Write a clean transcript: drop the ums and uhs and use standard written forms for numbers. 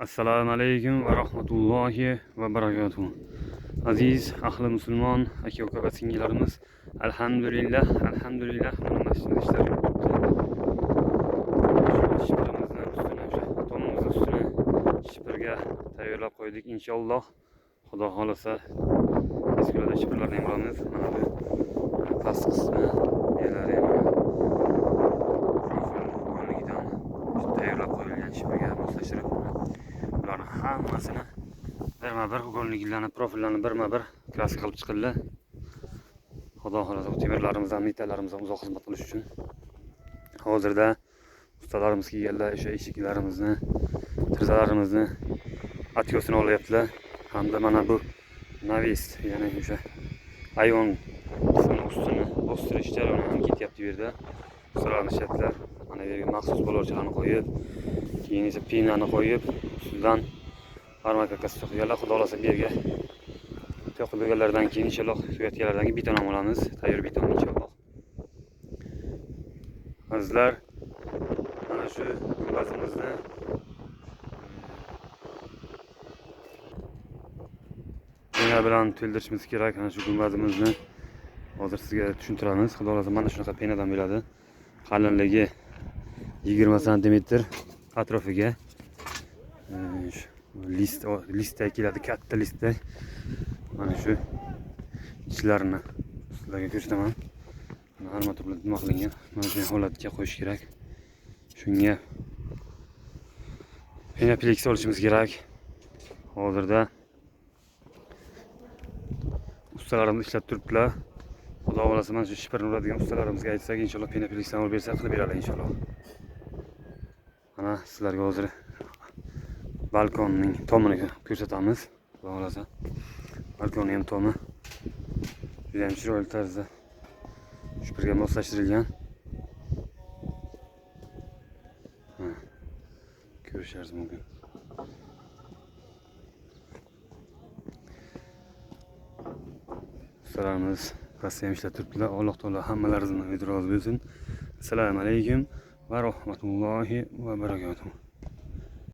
Assalomu alaykum va rahmatullohi va barakatuh. Aziz ahli musulmon aka-uka va singillarimiz, alhamdulillah, mana masjid ishlari tomimizni ustini shipirga tayyorlab qo'ydik. Inshaalloh Xudo xolasa biz kunlarda shipirlarni ham olamiz. Mana bu past qismi yerlari tayyorlab qo'yilgan shipirga moslashtirib, bularni hammasini birma-bir ugonliklarni, profillarni birma-bir kraska qilib chiqildi. Xudo xolasa temirlarimizdan, metallarimizdan uzoq xizmat qilish uchun hozirda ustalarimiz kelganlar, o'sha eshiklarimizni, tirizalarimizni atyosini olyaptilar. Hamda mana bu navis, ya'ni o'sha ayvon ustini bostirish jarayoni ham ketyapti bu yerda. Ustalarimiz ishlayaptilar. Mana bu yerga maxsus bolorchalarni qo'yib, keyin esa pinani qo'yib, ustidan armakakasi to'qiganlar. Xudo xolasa bu yerga to'qib bo'lganlardan keyin inshaalloh tugatganlardan keyin beton ham olamiz. Tayyor beton inshaalloh. Azizlar, mana shu gumbazimizni pena bilan to'ldirishimiz kerak. Mana shu gumbazimizni hozir sizga tushuntiramiz. Xudo xolasa mana shunaqa penadan bo'ladi. Qalinligi 20 cm atrofiga listda keladi, katta listda. Mana shu ichlarini sizlarga ko'rsataman. Armatur bilan nima qilingan? Mana shunday holatga qo'yish kerak. Shunga penaplex olishimiz kerak. Hozirda ustalarimiz ishlab turibdilar. Xudo xolasa mana shu shipirni uradigan ustalarimizga aytsak, inshaalloh penapleksdan olib bersa, qilib beradi inshaalloh. Mana sizlarga hozir balkonning tomini ko'rsatamiz. Xudo xolasa balkonning ham tomi juda ham chiroyli tarzda shipirga moslashtirilgan. Ko'rishingiz mumkin. Ustalarimiz qasam ishlab turibdilar. Alloh taolo hammalaringizni rozi bo'lsin. Assalomu alaykum va rahmatullohi va barakatuh.